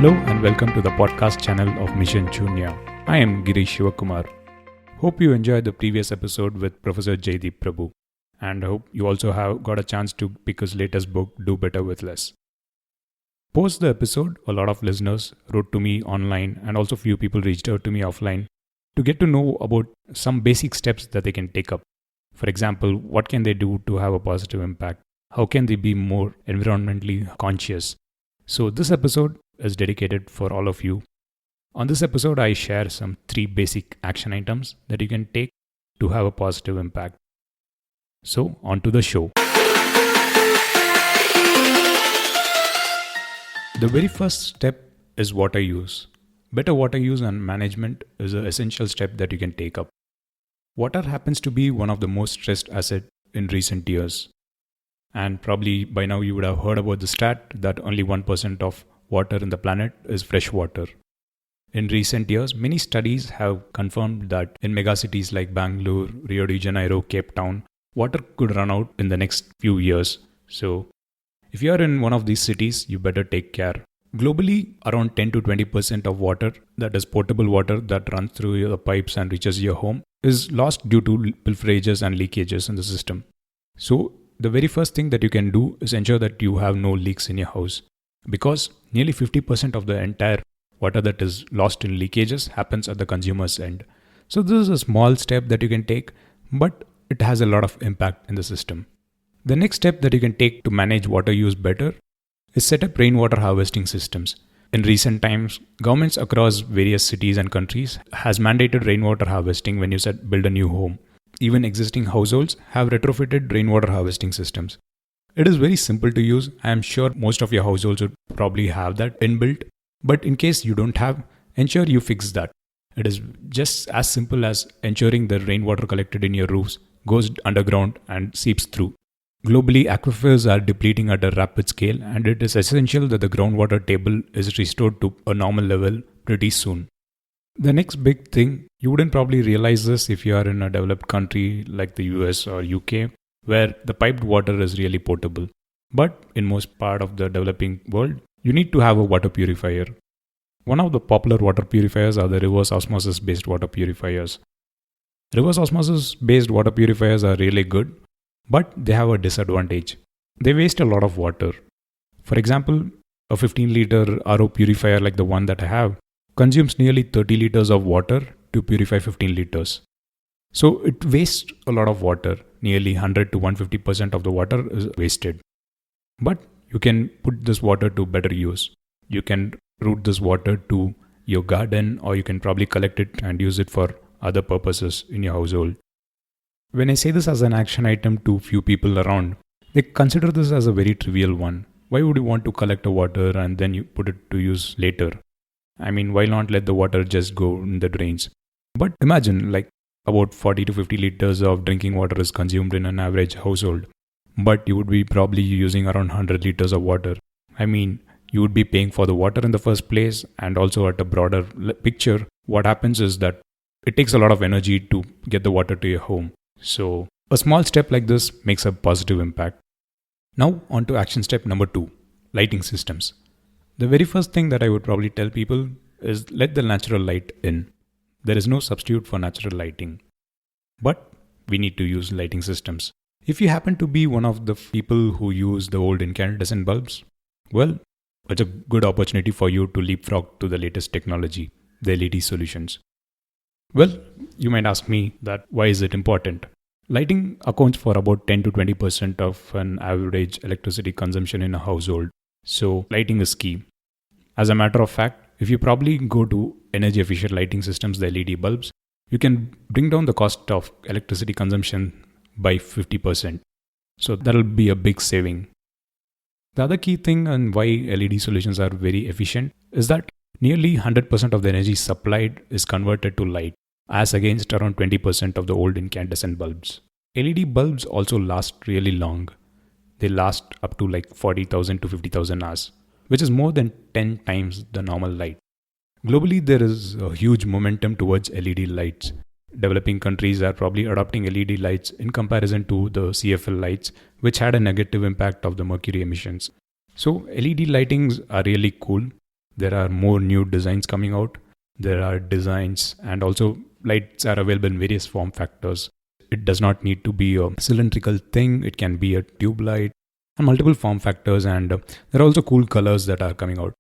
Hello and welcome to the podcast channel of Mission Shunya. I am Girish Shivakumar. Hope you enjoyed the previous episode with Professor Jaideep Prabhu, and I hope you also have got a chance to pick his latest book, Do Better with Less. Post the episode, a lot of listeners wrote to me online and also few people reached out to me offline to get to know about some basic steps that they can take up. For example, what can they do to have a positive impact? How can they be more environmentally conscious? So this episode is dedicated for all of you. On this episode, I share some 3 basic action items that you can take to have a positive impact. So, on to the show. The very first step is water use. Better water use and management is an essential step that you can take up. Water happens to be one of the most stressed assets in recent years. And probably by now you would have heard about the stat that only 1% of water in the planet is fresh water. In recent years, many studies have confirmed that in megacities like Bangalore, Rio de Janeiro, Cape Town, water could run out in the next few years. So, if you are in one of these cities, you better take care. Globally, around 10 to 20% of water, that is potable water that runs through your pipes and reaches your home, is lost due to pilferages and leakages in the system. So, the very first thing that you can do is ensure that you have no leaks in your house. Because nearly 50% of the entire water that is lost in leakages happens at the consumer's end. So this is a small step that you can take, but it has a lot of impact in the system. The next step that you can take to manage water use better is set up rainwater harvesting systems. In recent times, governments across various cities and countries has mandated rainwater harvesting when you build a new home. Even existing households have retrofitted rainwater harvesting systems. It is very simple to use. I am sure most of your households would probably have that inbuilt. But in case you don't have, ensure you fix that. It is just as simple as ensuring the rainwater collected in your roofs goes underground and seeps through. Globally, aquifers are depleting at a rapid scale, and it is essential that the groundwater table is restored to a normal level pretty soon. The next big thing, you wouldn't probably realize this if you are in a developed country like the US or UK, where the piped water is really potable. But in most part of the developing world, you need to have a water purifier. One of the popular water purifiers are the reverse osmosis based water purifiers. Reverse osmosis based water purifiers are really good, but they have a disadvantage. They waste a lot of water. For example, a 15-liter RO purifier like the one that I have consumes nearly 30 liters of water to purify 15 liters. So it wastes a lot of water. Nearly 100 to 150% of the water is wasted. But you can put this water to better use. You can route this water to your garden, or you can probably collect it and use it for other purposes in your household. When I say this as an action item to few people around, they consider this as a very trivial one. Why would you want to collect the water and then you put it to use later? I mean, why not let the water just go in the drains? But imagine about 40 to 50 liters of drinking water is consumed in an average household. But you would be probably using around 100 liters of water. I mean, you would be paying for the water in the first place, and also at a broader picture, what happens is that it takes a lot of energy to get the water to your home. So, a small step like this makes a positive impact. Now, on to action step number 2, lighting systems. The very first thing that I would probably tell people is let the natural light in. There is no substitute for natural lighting. But we need to use lighting systems. If you happen to be one of the people who use the old incandescent bulbs, well, it's a good opportunity for you to leapfrog to the latest technology, the LED solutions. Well, you might ask me that why is it important? Lighting accounts for about 10 to 20% of an average electricity consumption in a household. So lighting is key. As a matter of fact, if you probably go to energy efficient lighting systems, the LED bulbs, you can bring down the cost of electricity consumption by 50%. So that'll be a big saving. The other key thing and why LED solutions are very efficient is that nearly 100% of the energy supplied is converted to light, as against around 20% of the old incandescent bulbs. LED bulbs also last really long. They last up to 40,000 to 50,000 hours, which is more than 10 times the normal light. Globally, there is a huge momentum towards LED lights. Developing countries are probably adopting LED lights in comparison to the CFL lights, which had a negative impact of the mercury emissions. So LED lightings are really cool. There are more new designs coming out. There are designs and also lights are available in various form factors. It does not need to be a cylindrical thing. It can be a tube light and multiple form factors, and there are also cool colors that are coming out.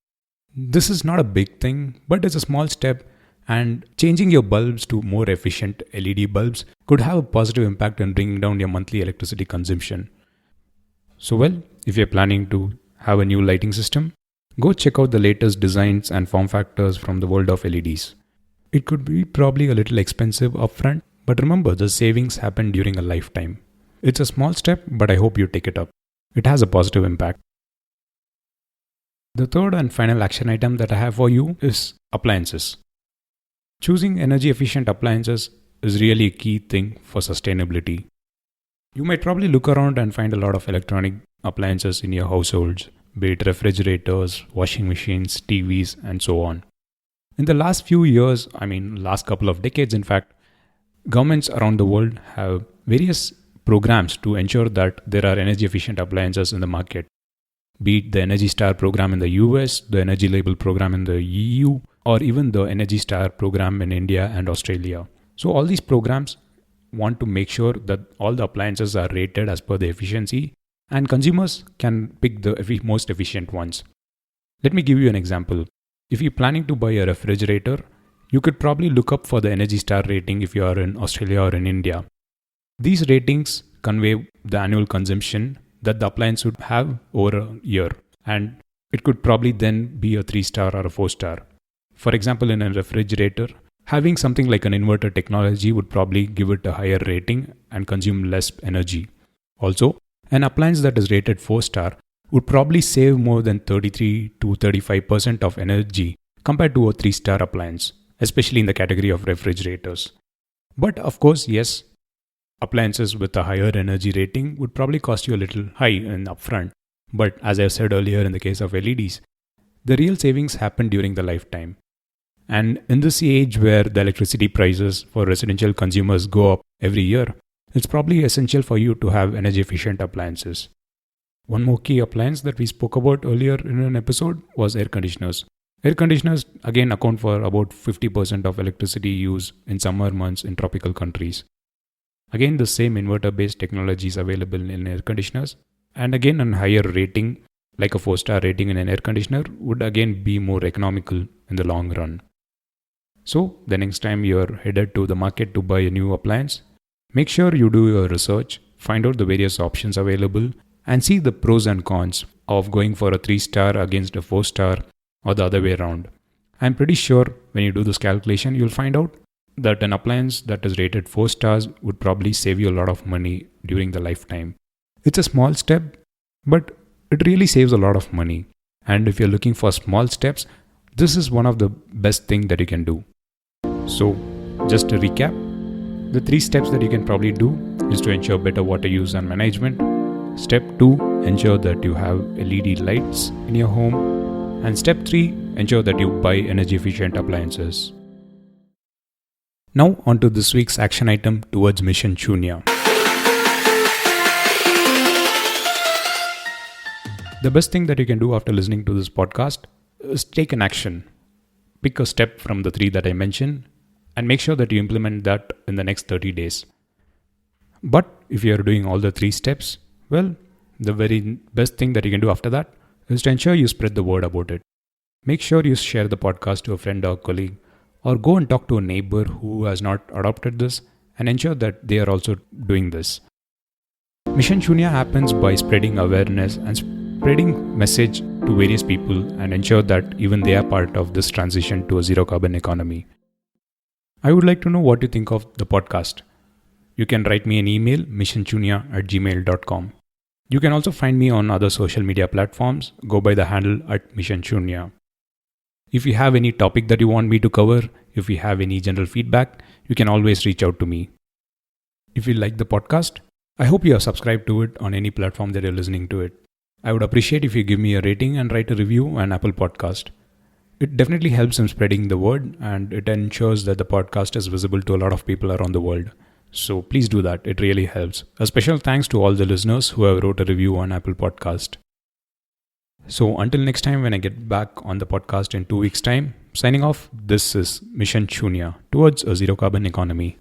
This is not a big thing, but it's a small step, and changing your bulbs to more efficient LED bulbs could have a positive impact in bringing down your monthly electricity consumption. So, well, if you're planning to have a new lighting system, go check out the latest designs and form factors from the world of LEDs. It could be probably a little expensive upfront, but remember the savings happen during a lifetime. It's a small step, but I hope you take it up. It has a positive impact. The third and final action item that I have for you is appliances. Choosing energy efficient appliances is really a key thing for sustainability. You might probably look around and find a lot of electronic appliances in your households, be it refrigerators, washing machines, TVs, and so on. In the last few years, last couple of decades in fact, governments around the world have various programs to ensure that there are energy efficient appliances in the market. Be it the Energy Star program in the US, the Energy Label program in the EU, or even the Energy Star program in India and Australia. So all these programs want to make sure that all the appliances are rated as per the efficiency and consumers can pick the most efficient ones. Let me give you an example. If you're planning to buy a refrigerator, you could probably look up for the Energy Star rating if you are in Australia or in India. These ratings convey the annual consumption that the appliance would have over a year, and it could probably then be a 3-star or a 4-star. For example, in a refrigerator, having something like an inverter technology would probably give it a higher rating and consume less energy. Also, an appliance that is rated 4-star would probably save more than 33 to 35% of energy compared to a 3-star appliance, especially in the category of refrigerators. But of course, yes, appliances with a higher energy rating would probably cost you a little high in upfront. But as I said earlier in the case of LEDs, the real savings happen during the lifetime. And in this age where the electricity prices for residential consumers go up every year, it's probably essential for you to have energy efficient appliances. One more key appliance that we spoke about earlier in an episode was air conditioners. Air conditioners again account for about 50% of electricity use in summer months in tropical countries. Again, the same inverter based technology is available in air conditioners, and again a higher rating like a 4-star rating in an air conditioner would again be more economical in the long run. So the next time you're headed to the market to buy a new appliance, make sure you do your research, find out the various options available, and see the pros and cons of going for a 3-star against a 4-star or the other way around. I'm pretty sure when you do this calculation, you'll find out that an appliance that is rated 4 stars would probably save you a lot of money during the lifetime. It's a small step, but it really saves a lot of money. And if you're looking for small steps, this is one of the best things that you can do. So, just to recap, the 3 steps that you can probably do is to ensure better water use and management. Step 2, ensure that you have LED lights in your home. And step 3, ensure that you buy energy efficient appliances. Now on to this week's action item towards Mission Shunya. The best thing that you can do after listening to this podcast is take an action. Pick a step from the 3 that I mentioned and make sure that you implement that in the next 30 days. But if you are doing all the 3 steps, well, the very best thing that you can do after that is to ensure you spread the word about it. Make sure you share the podcast to a friend or colleague, or go and talk to a neighbor who has not adopted this and ensure that they are also doing this. Mission Shunya happens by spreading awareness and spreading message to various people and ensure that even they are part of this transition to a zero carbon economy. I would like to know what you think of the podcast. You can write me an email, missionshunya@gmail.com. You can also find me on other social media platforms. Go by the handle @missionshunya. If you have any topic that you want me to cover, if you have any general feedback, you can always reach out to me. If you like the podcast, I hope you have subscribed to it on any platform that you're listening to it. I would appreciate if you give me a rating and write a review on Apple Podcast. It definitely helps in spreading the word and it ensures that the podcast is visible to a lot of people around the world. So please do that. It really helps. A special thanks to all the listeners who have wrote a review on Apple Podcast. So until next time, when I get back on the podcast in 2 weeks' time, signing off, this is Mission Shunya towards a zero carbon economy.